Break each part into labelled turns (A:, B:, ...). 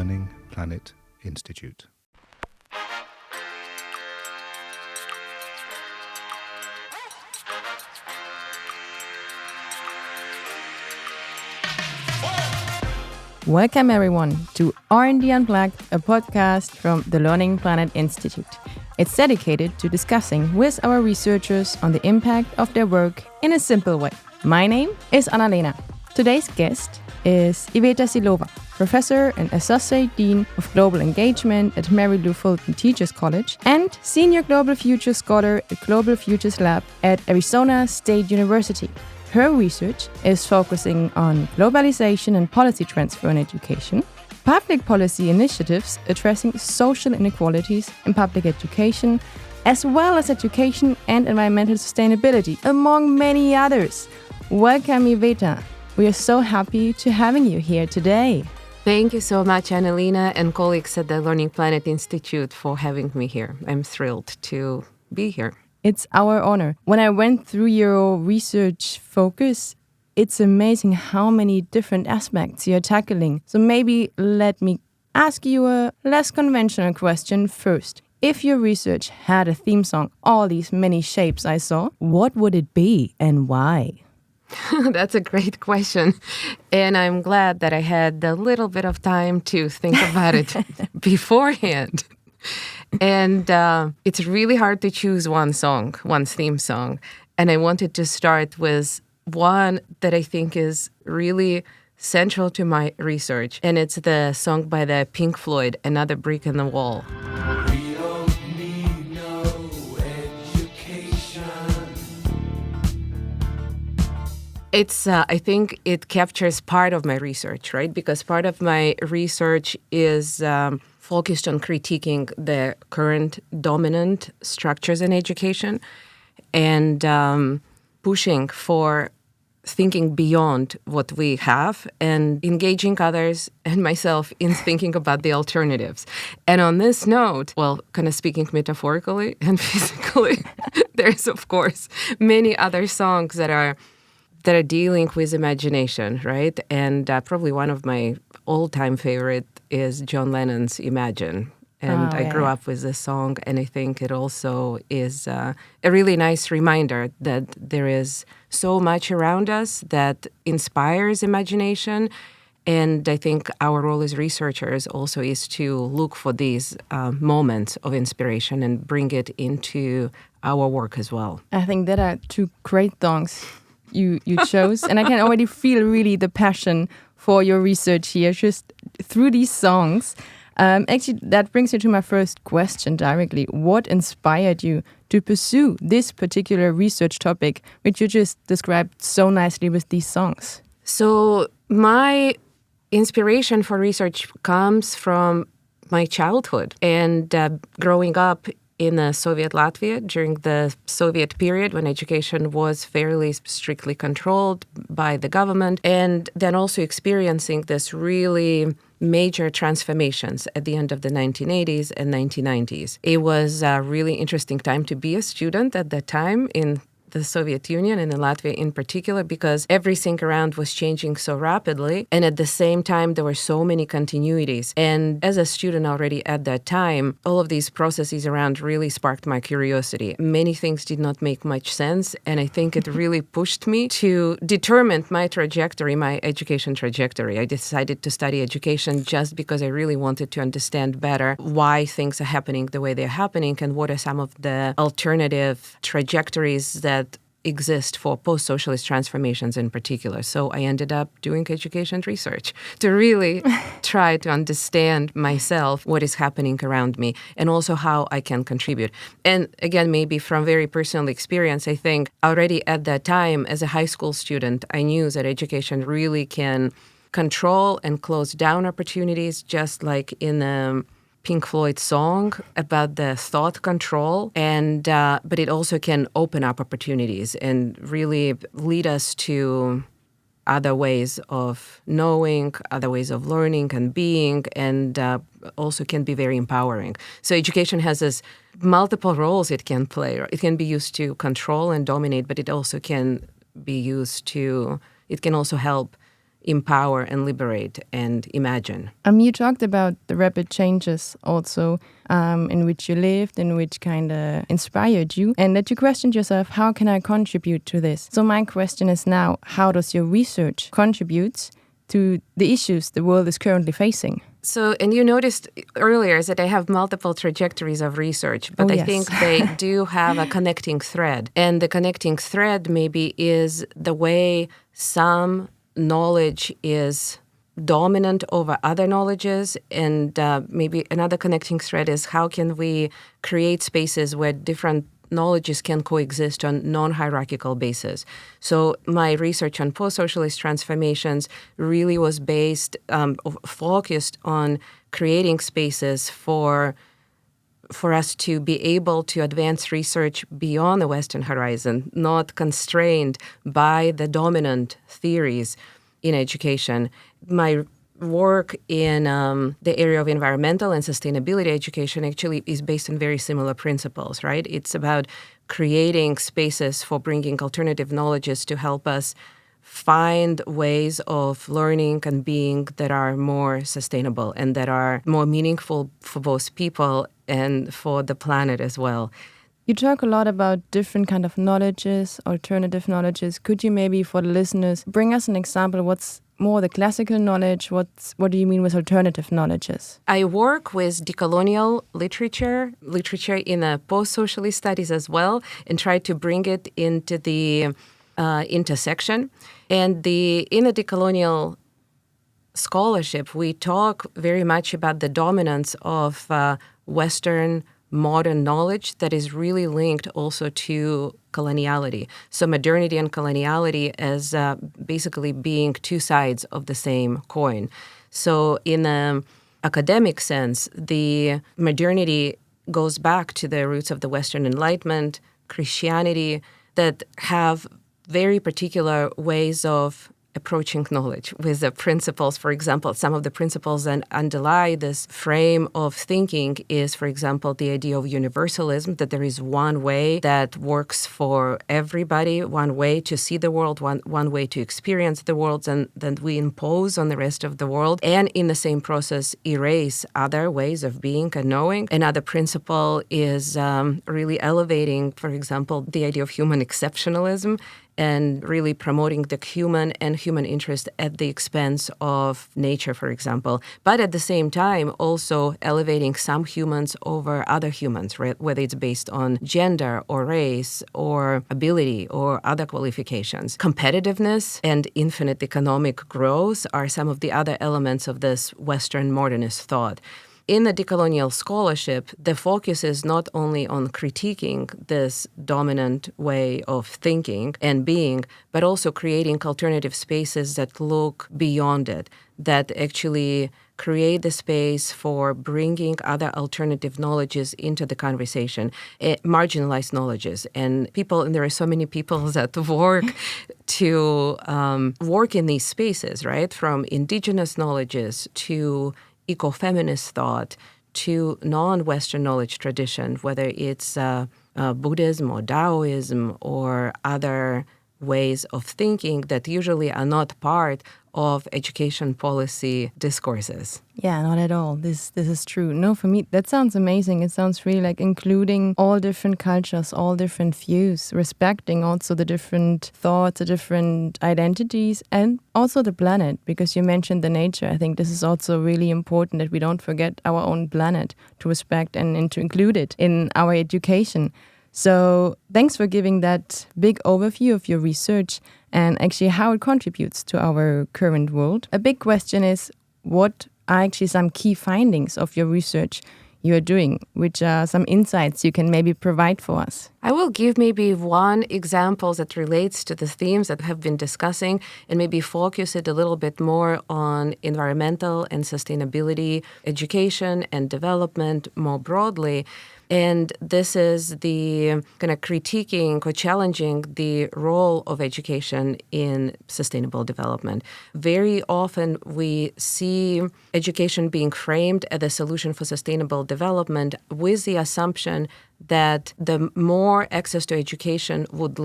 A: Learning Planet Institute.
B: Welcome everyone to R&D Unplugged, a podcast from the Learning Planet Institute. It's dedicated to discussing with our researchers on the impact of their work in a simple way. My name is Anna-Lena. Today's guest is Iveta Silova, Professor and Associate Dean of Global Engagement at Mary Lou Fulton Teachers College and Senior Global Futures Scholar at Global Futures Lab at Arizona State University. Her research is focusing on globalization and policy transfer in education, public policy initiatives addressing social inequalities in public education, as well as education and environmental sustainability, among many others. Welcome, Iveta. We are so happy to having you here today.
C: Thank you so much, Anna-Lena, and colleagues at the Learning Planet Institute for having me here. I'm thrilled to be here.
B: It's our honor. When I went through your research focus, it's amazing how many different aspects you're tackling. So maybe let me ask you a less conventional question first. If your research had a theme song, all these many shapes I saw, what would it be and why?
C: That's a great question. And I'm glad that I had a little bit of time to think about it beforehand. And it's really hard to choose one theme song. And I wanted to start with one that I think is really central to my research. And it's the song by the Pink Floyd, Another Brick in the Wall.
D: We don't need no education.
C: I think it captures part of my research, right? Because part of my research is focused on critiquing the current dominant structures in education and pushing for thinking beyond what we have and engaging others and myself in thinking about the alternatives. And on this note, well, kind of speaking metaphorically and physically, there's, of course, many other songs that are dealing with imagination, right? And probably one of my all-time favorite is John Lennon's Imagine. And I grew up with this song, and I think it also is a really nice reminder that there is so much around us that inspires imagination. And I think our role as researchers also is to look for these moments of inspiration and bring it into our work as well.
B: I think that are two great songs you chose, and I can already feel really the passion for your research here just through these songs. Actually, that brings me to my first question directly. What inspired you to pursue this particular research topic, which you just described so nicely with these songs?
C: So my inspiration for research comes from my childhood and growing up in Soviet Latvia during the Soviet period when education was fairly strictly controlled by the government, and then also experiencing this really major transformations at the end of the 1980s and 1990s. It was a really interesting time to be a student at that time in the Soviet Union and in Latvia in particular, because everything around was changing so rapidly. And at the same time, there were so many continuities. And as a student already at that time, all of these processes around really sparked my curiosity. Many things did not make much sense. And I think it really pushed me to determine my trajectory, my education trajectory. I decided to study education just because I really wanted to understand better why things are happening the way they're happening and what are some of the alternative trajectories that exist for post-socialist transformations in particular. So I ended up doing education research to really try to understand myself, what is happening around me, and also how I can contribute. And again, maybe from very personal experience, I think already at that time as a high school student, I knew that education really can control and close down opportunities, just like in Pink Floyd song about the thought control, and but it also can open up opportunities and really lead us to other ways of knowing, other ways of learning and being, and also can be very empowering. So education has this multiple roles it can play. It can be used to control and dominate, but it also can be used to, it can also help empower and liberate and imagine.
B: You talked about the rapid changes also in which you lived, in which kind of inspired you, and that you questioned yourself, how can I contribute to this? So my question is now, how does your research contribute to the issues the world is currently facing?
C: So, and you noticed earlier that I have multiple trajectories of research, but I think they do have a connecting thread. And the connecting thread maybe is the way some knowledge is dominant over other knowledges. And maybe another connecting thread is how can we create spaces where different knowledges can coexist on non-hierarchical basis. So my research on post-socialist transformations really was focused on creating spaces for us to be able to advance research beyond the Western horizon, not constrained by the dominant theories in education. My work in the area of environmental and sustainability education actually is based on very similar principles, right? It's about creating spaces for bringing alternative knowledges to help us find ways of learning and being that are more sustainable and that are more meaningful for both people and for the planet as well.
B: You talk a lot about different kind of knowledges, alternative knowledges. Could you maybe, for the listeners, bring us an example? What's more the classical knowledge? What do you mean with alternative knowledges?
C: I work with decolonial literature in the post-socialist studies as well, and try to bring it into the intersection. And in the decolonial scholarship, we talk very much about the dominance of Western modern knowledge that is really linked also to coloniality. So modernity and coloniality as basically being two sides of the same coin. So in an academic sense, the modernity goes back to the roots of the Western Enlightenment, Christianity, that have very particular ways of approaching knowledge with the principles. For example, some of the principles that underlie this frame of thinking is, for example, the idea of universalism, that there is one way that works for everybody, one way to see the world, one way to experience the world, and that we impose on the rest of the world, and in the same process erase other ways of being and knowing. Another principle is really elevating, for example, the idea of human exceptionalism, and really promoting the human and human interest at the expense of nature, for example. But at the same time, also elevating some humans over other humans, right? Whether it's based on gender or race or ability or other qualifications. Competitiveness and infinite economic growth are some of the other elements of this Western modernist thought. In the decolonial scholarship, the focus is not only on critiquing this dominant way of thinking and being, but also creating alternative spaces that look beyond it, that actually create the space for bringing other alternative knowledges into the conversation, marginalized knowledges. And there are so many people that work to work in these spaces, right? From indigenous knowledges to ecofeminist thought to non-Western knowledge tradition, whether it's Buddhism or Taoism or other ways of thinking that usually are not part of education policy discourses.
B: Yeah, not at all. This is true. No, for me, that sounds amazing. It sounds really like including all different cultures, all different views, respecting also the different thoughts, the different identities, and also the planet, because you mentioned the nature. I think this is also really important that we don't forget our own planet, to respect and to include it in our education. So thanks for giving that big overview of your research and actually how it contributes to our current world. A big question is, what are actually some key findings of your research you are doing, which are some insights you can maybe provide for us?
C: I will give maybe one example that relates to the themes that we have been discussing and maybe focus it a little bit more on environmental and sustainability, education and development more broadly. And this is the kind of critiquing or challenging the role of education in sustainable development. Very often we see education being framed as a solution for sustainable development with the assumption that the more access to education would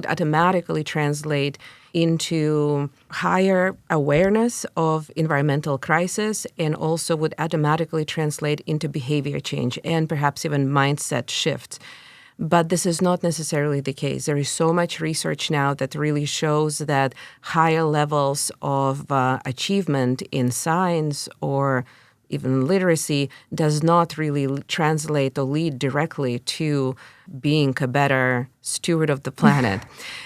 C: automatically translate into higher awareness of environmental crisis and also would automatically translate into behavior change and perhaps even mindset shifts. But this is not necessarily the case. There is so much research now that really shows that higher levels of achievement in science or even literacy does not really translate or lead directly to being a better steward of the planet.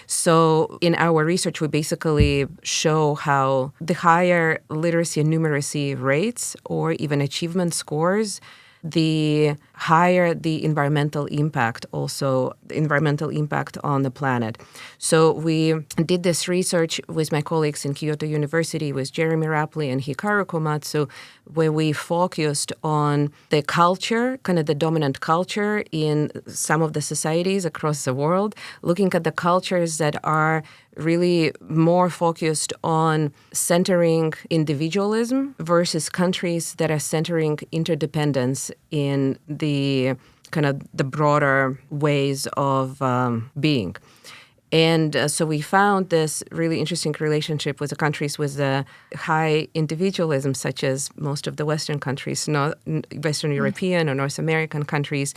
C: So in our research, we basically show how the higher literacy and numeracy rates or even achievement scores, the higher the environmental impact on the planet. So we did this research with my colleagues in Kyoto University, with Jeremy Rapley and Hikaru Komatsu, where we focused on the culture, kind of the dominant culture in some of the societies across the world, looking at the cultures that are really more focused on centering individualism versus countries that are centering interdependence in the kind of the broader ways of being. And so we found this really interesting relationship with the countries with the high individualism, such as most of the Western countries, Western European or North American countries.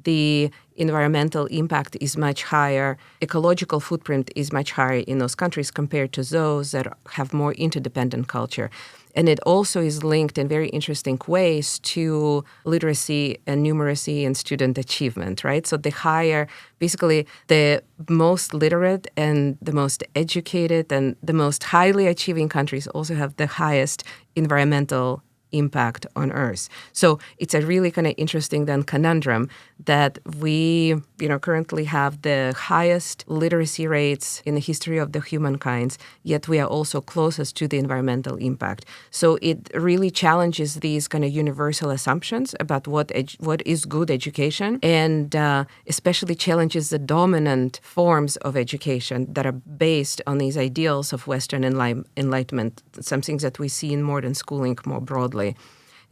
C: The environmental impact is much higher, ecological footprint is much higher in those countries compared to those that have more interdependent culture. And it also is linked in very interesting ways to literacy and numeracy and student achievement, right? So the higher, basically the most literate and the most educated and the most highly achieving countries also have the highest environmental impact on Earth. So it's a really kind of interesting then conundrum that we, currently have the highest literacy rates in the history of the humankind, yet we are also closest to the environmental impact. So it really challenges these kind of universal assumptions about what is good education, and especially challenges the dominant forms of education that are based on these ideals of Western enlightenment, some things that we see in modern schooling more broadly.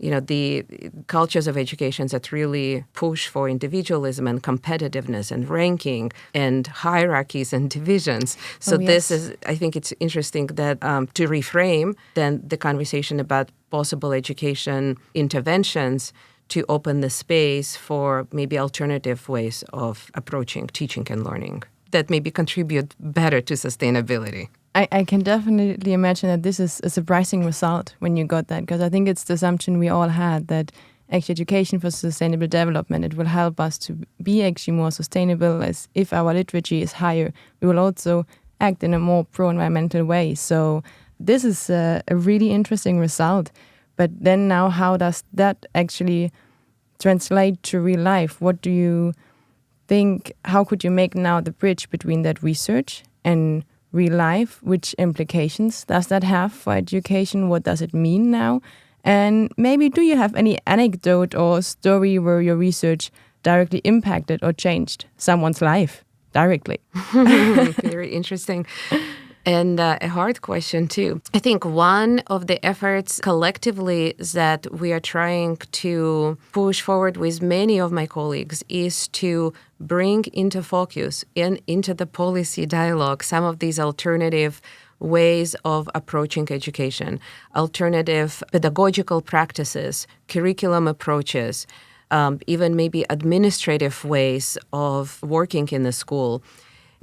C: The cultures of education that really push for individualism and competitiveness and ranking and hierarchies and divisions. So this is, I think it's interesting that to reframe then the conversation about possible education interventions to open the space for maybe alternative ways of approaching teaching and learning that maybe contribute better to sustainability.
B: I can definitely imagine that this is a surprising result when you got that, because I think it's the assumption we all had that actually education for sustainable development, it will help us to be actually more sustainable, as if our literacy is higher, we will also act in a more pro-environmental way. So this is a really interesting result. But then now, how does that actually translate to real life? What do you think, how could you make now the bridge between that research and real life? Which implications does that have for education? What does it mean now? And maybe do you have any anecdote or story where your research directly impacted or changed someone's life directly?
C: Very interesting. And a hard question, too. I think one of the efforts collectively that we are trying to push forward with many of my colleagues is to bring into focus and into the policy dialogue some of these alternative ways of approaching education, alternative pedagogical practices, curriculum approaches, even maybe administrative ways of working in the school.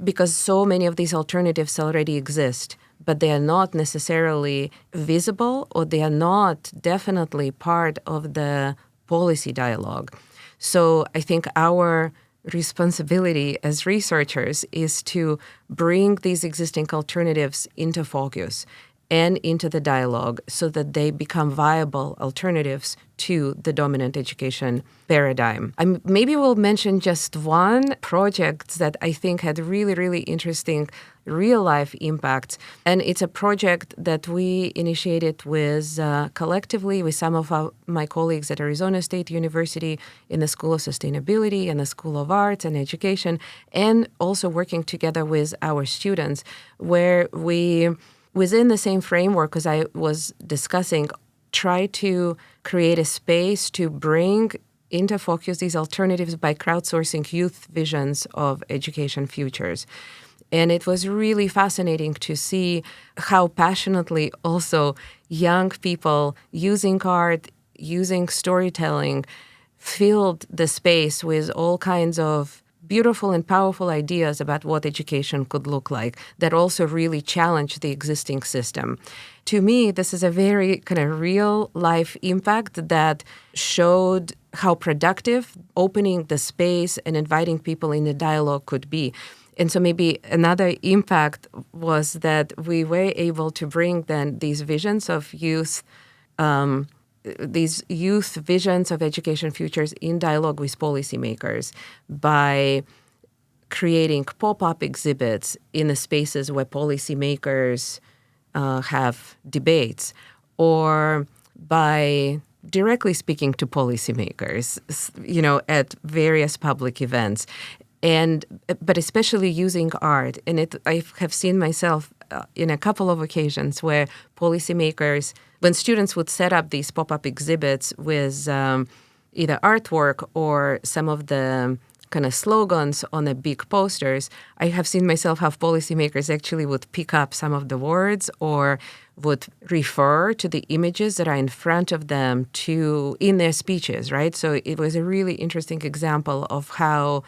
C: Because so many of these alternatives already exist, but they are not necessarily visible, or they are not definitely part of the policy dialogue. So I think our responsibility as researchers is to bring these existing alternatives into focus and into the dialogue so that they become viable alternatives to the dominant education paradigm. Maybe we'll mention just one project that I think had really, really interesting real-life impact. And it's a project that we initiated with collectively with some of my colleagues at Arizona State University in the School of Sustainability and the School of Arts and Education, and also working together with our students, where we, within the same framework as I was discussing, try to create a space to bring into focus these alternatives by crowdsourcing youth visions of education futures. And it was really fascinating to see how passionately also young people using art, using storytelling, filled the space with all kinds of beautiful and powerful ideas about what education could look like that also really challenged the existing system. To me, this is a very kind of real life impact that showed how productive opening the space and inviting people in the dialogue could be. And so maybe another impact was that we were able to bring then these visions of youth, these youth visions of education futures in dialogue with policymakers by creating pop-up exhibits in the spaces where policymakers have debates, or by directly speaking to policymakers, at various public events. But especially using art. And I have seen myself in a couple of occasions where policymakers, when students would set up these pop-up exhibits with either artwork or some of the kind of slogans on the big posters, I have seen myself how policymakers actually would pick up some of the words or would refer to the images that are in front of them in their speeches, right? So it was a really interesting example of how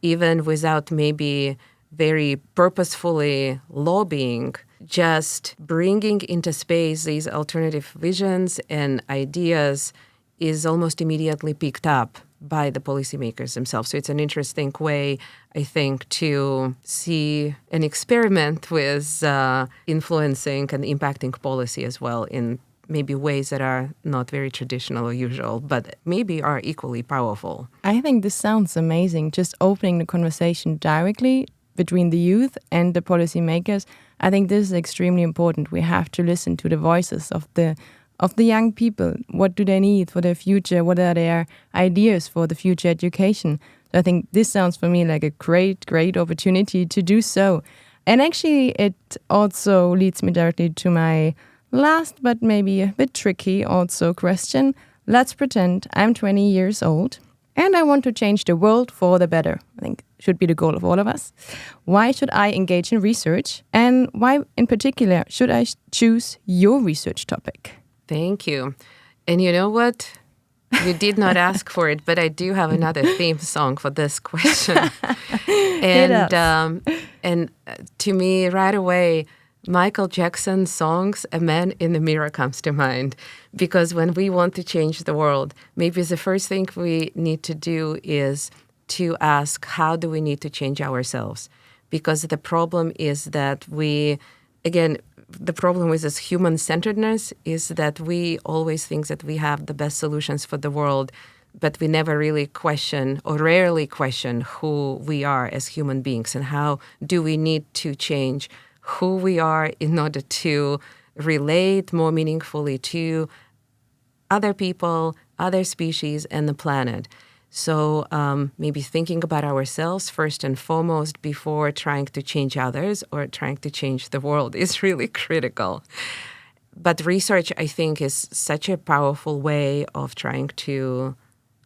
C: even without maybe very purposefully lobbying, just bringing into space these alternative visions and ideas is almost immediately picked up by the policymakers themselves. So it's an interesting way, I think, to see an experiment with influencing and impacting policy as well in maybe ways that are not very traditional or usual, but maybe are equally powerful.
B: I think this sounds amazing, just opening the conversation directly between the youth and the policymakers. I think this is extremely important. We have to listen to the voices of the young people. What do they need for their future? What are their ideas for the future education? So I think this sounds for me like a great opportunity to do so. And actually, it also leads me directly to my last, but maybe a bit tricky also question. Let's pretend I'm 20 years old and I want to change the world for the better. I think should be the goal of all of us. Why should I engage in research? And why in particular should I choose your research topic?
C: Thank you. And you know what? You did not ask for it, but I do have another theme song for this question. And to me, right away, Michael Jackson's songs, A Man in the Mirror, comes to mind. Because when we want to change the world, maybe the first thing we need to do is to ask, how do we need to change ourselves? Because the problem is that the problem with this human-centeredness is that we always think that we have the best solutions for the world, but we never really question or rarely question who we are as human beings and how do we need to change who we are in order to relate more meaningfully to other people, other species, and the planet. So maybe thinking about ourselves first and foremost before trying to change others or trying to change the world is really critical. But research, I think, is such a powerful way of trying to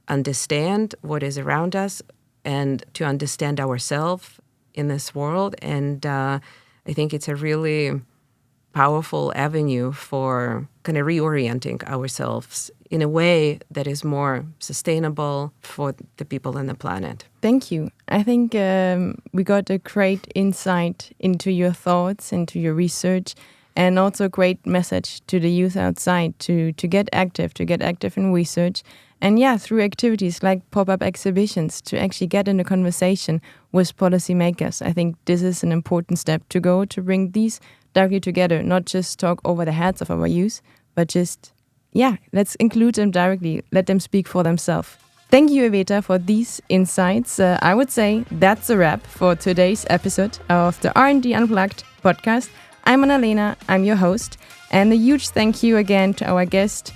C: understand what is around us and to understand ourselves in this world. And I think it's a really powerful avenue for kind of reorienting ourselves in a way that is more sustainable for the people on the planet.
B: Thank you. I think we got a great insight into your thoughts, into your research, and also a great message to the youth outside to get active in research. And through activities like pop-up exhibitions to actually get in a conversation with policymakers. I think this is an important step to go to bring these directly together, not just talk over the heads of our youth, but just, let's include them directly, let them speak for themselves. Thank you, Iveta, for these insights. I would say that's a wrap for today's episode of the R&D Unplugged podcast. I'm Annalena, I'm your host, and a huge thank you again to our guest,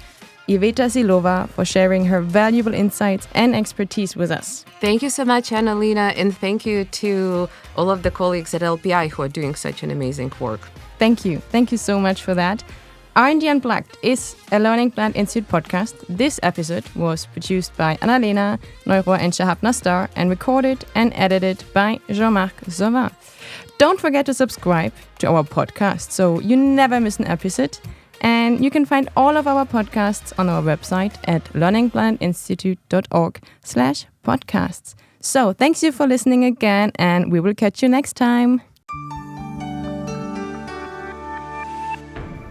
B: Iveta Silova, for sharing her valuable insights and expertise with us.
C: Thank you so much, Annalena, and thank you to all of the colleagues at LPI who are doing such an amazing work.
B: Thank you. Thank you so much for that. R&D Unplugged is a Learning Planet Institute podcast. This episode was produced by Annalena Neurohr and Shahab Nastar and recorded and edited by Jean-Marc Zauvin. Don't forget to subscribe to our podcast so you never miss an episode. And you can find all of our podcasts on our website at learningplanetinstitute.org/podcasts. So thanks you for listening again, and we will catch you next time.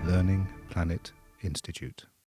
A: Learning Planet Institute.